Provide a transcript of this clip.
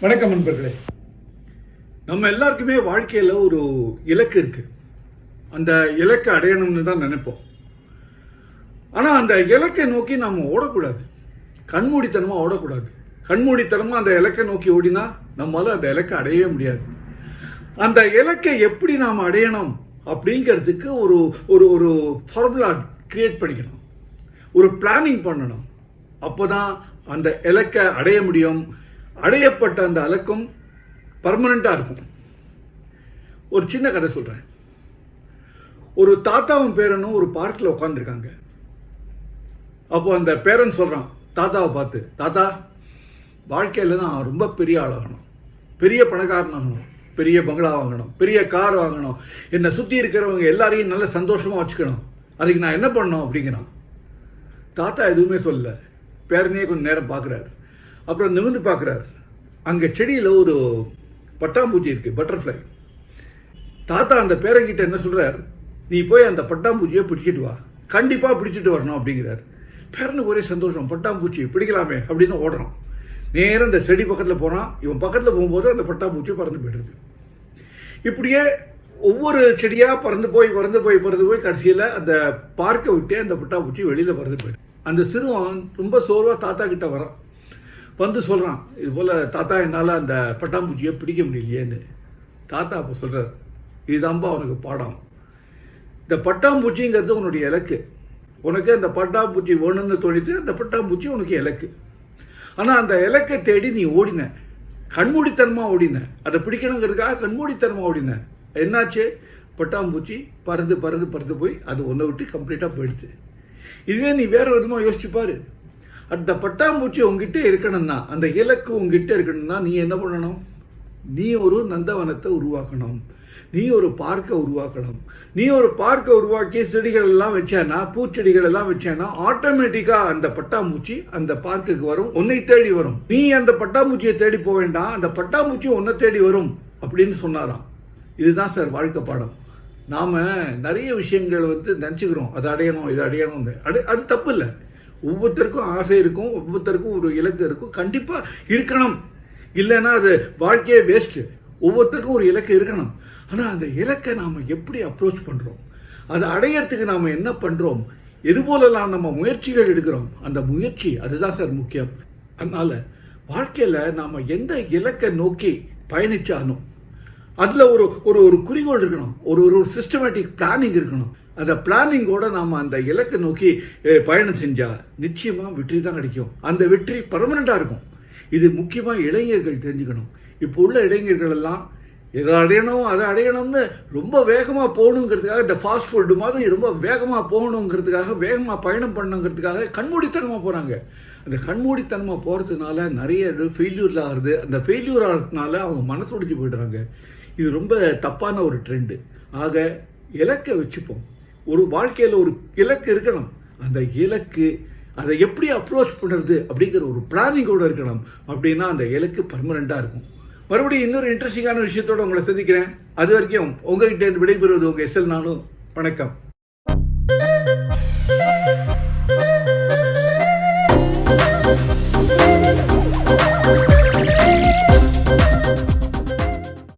வணக்கம் நண்பர்களே. நம்ம எல்லாருக்குமே வாழ்க்கையில் ஒரு இலக்கு இருக்கு. அந்த இலக்கை அடையணும்னு தான் நினைப்போம். ஆனால் அந்த இலக்கை நோக்கி நம்ம ஓடக்கூடாது, கண்மூடித்தனமாக ஓடக்கூடாது. கண்மூடித்தனமாக அந்த இலக்கை நோக்கி ஓடினா நம்மளால அந்த இலக்கை அடையவே முடியாது. அந்த இலக்கை எப்படி நாம் அடையணும் அப்படிங்கிறதுக்கு ஒரு ஒரு ஒரு ஃபார்முலா கிரியேட் பண்ணிக்கணும், ஒரு பிளானிங் பண்ணணும். அப்போதான் அந்த இலக்கை அடைய முடியும். அடையப்பட்ட அந்த இலக்கம் பர்மனண்டாக இருக்கும். ஒரு சின்ன கதை சொல்கிறேன். ஒரு தாத்தாவும் பேரனும் ஒரு பார்க்கில் உட்காந்துருக்காங்க. அப்போ அந்த பேரன் சொல்கிறான் தாத்தாவை பார்த்து, தாத்தா, வாழ்க்கையில் நான் ரொம்ப பெரிய ஆளாகணும், பெரிய பணக்காரன் ஆகணும், பெரிய பங்களா வாங்கணும், பெரிய கார் வாங்கணும், என்னை சுற்றி இருக்கிறவங்க எல்லாரையும் நல்ல சந்தோஷமாக வச்சுக்கணும், அதுக்கு நான் என்ன பண்ணணும் அப்படிங்கிறான். தாத்தா எதுவுமே சொல்லலை. பேரனையே கொஞ்சம் நேரம் பார்க்குறாரு. அப்புறம் நிமிர்ந்து பார்க்குறாரு. அங்கே செடியில் ஒரு பட்டாம்பூச்சி இருக்குது, பட்டர்ஃப்ளை. தாத்தா அந்த பேரங்கிட்ட என்ன சொல்கிறார், நீ போய் அந்த பட்டாம்பூச்சியை பிடிச்சிட்டு வா, கண்டிப்பாக பிடிச்சிட்டு வரணும் அப்படிங்கிறார். பேரனுக்கு ஒரே சந்தோஷம், பட்டாம்பூச்சி பிடிக்கலாமே அப்படின்னு ஓடுறான். நேரம் அந்த செடி பக்கத்தில் போகிறான். இவன் பக்கத்தில் போகும்போது அந்த பட்டாம்பூச்சி பறந்து போய்டுது. இப்படியே ஒவ்வொரு செடியாக பறந்து போய் கடைசியில் அந்த பார்க்கை விட்டே அந்த பட்டாம்பூச்சி வெளியில் பறந்து போயிடும். அந்த சிறுவன் ரொம்ப சோர்வாக தாத்தா கிட்ட வரான். வந்து சொல்கிறான், இது போல் தாத்தா, என்னால் அந்த பட்டாம்பூச்சியை பிடிக்க முடியலையேன்னு. தாத்தா அப்போ சொல்கிறார், இதுதான்பா அவனுக்கு பாடம். இந்த பட்டாம்பூச்சிங்கிறது உன்னுடைய இலக்கு. உனக்கு அந்த பட்டாம்பூச்சி வேணும்னு தோணித்து அந்த பட்டாம்பூச்சி உனக்கு இலக்கு. ஆனால் அந்த இலக்கை தேடி நீ ஓடின, கண்மூடித்தனமாக ஓடின, அதை பிடிக்கணுங்கிறதுக்காக கண்மூடித்தனமாக ஓடின. என்னாச்சு? பட்டாம்பூச்சி பறந்து போய் அது ஒன்றை விட்டு கம்ப்ளீட்டாக போயிடுச்சு. இதுவே நீ வேற விதமாக யோசிச்சு பாரு. அந்த பட்டாம்பூச்சி உங்ககிட்ட இருக்கணும்னா, அந்த இலக்கு உங்ககிட்ட இருக்கணும்னா நீ என்ன பண்ணணும்? நீ ஒரு நந்தவனத்தை உருவாக்கணும், நீ ஒரு பார்க்கை உருவாக்கணும். நீ ஒரு பார்க்கை உருவாக்கி செடிகள் எல்லாம் வச்சேன்னா, பூச்செடிகள் எல்லாம் வச்சேன்னா ஆட்டோமேட்டிக்கா அந்த பட்டாம்பூச்சி அந்த பார்க்குக்கு வரும், உன்னை தேடி வரும். நீ அந்த பட்டாம்பூச்சியை தேடி போக வேண்டாம், அந்த பட்டாம்பூச்சி உன்னை தேடி வரும் அப்படின்னு சொன்னாராம். இதுதான் சார் வாழ்க்கை பாடம். நாம நிறைய விஷயங்கள் நினச்சிக்கிறோம், அதை அடையணும், இதை அடையணும். அது தப்பு இல்லை. ஒவ்வொருத்தருக்கும் ஆசை இருக்கும், ஒவ்வொருத்தருக்கும் ஒரு இலக்கு இருக்கும், கண்டிப்பாக இருக்கணும். இல்லைன்னா அது வாழ்க்கையே வேஸ்ட்டு. ஒவ்வொருத்தருக்கும் ஒரு இலக்கு இருக்கணும். ஆனால் அந்த இலக்கை நாம் எப்படி அப்ரோச் பண்ணுறோம், அதை அடையறதுக்கு நாம் என்ன பண்ணுறோம், எது போலலாம் நம்ம முயற்சிகள் எடுக்கிறோம், அந்த முயற்சி அதுதான் சார் முக்கியம். அதனால் வாழ்க்கையில் நாம் எந்த இலக்கை நோக்கி பயணிச்சாலும் அதில் ஒரு ஒரு குறிக்கோள் இருக்கணும், ஒரு சிஸ்டமேட்டிக் பிளானிங் இருக்கணும். அந்த பிளானிங்கோட நாம் அந்த இலக்கை நோக்கி பயணம் செஞ்சால் நிச்சயமாக வெற்றி தான் கிடைக்கும். அந்த வெற்றி பர்மனண்டாக இருக்கும். இது முக்கியமாக இளைஞர்கள் தெரிஞ்சுக்கணும். இப்போ உள்ள இளைஞர்கள் எல்லாம் எதை அடையணும் அதை அடையணும்னு ரொம்ப வேகமாக போகணுங்கிறதுக்காக, இந்த ஃபாஸ்ட் ஃபுட்டு மாதிரி ரொம்ப வேகமாக போகணுங்கிறதுக்காக, வேகமாக பயணம் பண்ணணுங்கிறதுக்காக கண்மூடித்தனமாக போகிறாங்க. அந்த கண்மூடித்தனமாக போகிறதுனால நிறைய ஃபெயில்யூர் ஆகுது. அந்த ஃபெயில்யூர் ஆகிறதுனால அவங்க மனசு உடைஞ்சு போய்டுறாங்க. இது ரொம்ப தப்பான ஒரு ட்ரெண்டு. ஆக இலக்கை வச்சுப்போம். ஒரு வாழ்க்கையில் ஒரு இலக்கு இருக்கணும். அந்த இலக்கு அதை எப்படி அப்ரோச் பண்ணுறது அப்படிங்கிற ஒரு பிளானிங்கோடு இருக்கணும். அப்படின்னா அந்த இலக்கு பர்மனண்டாக இருக்கும். மறுபடியும் இன்னொரு இன்ட்ரெஸ்டிங்கான விஷயத்தோடு உங்களை சந்திக்கிறேன். அது வரைக்கும் உங்ககிட்ட விடைபெறுவது உங்கள் எஸ்எல். நானும் வணக்கம்.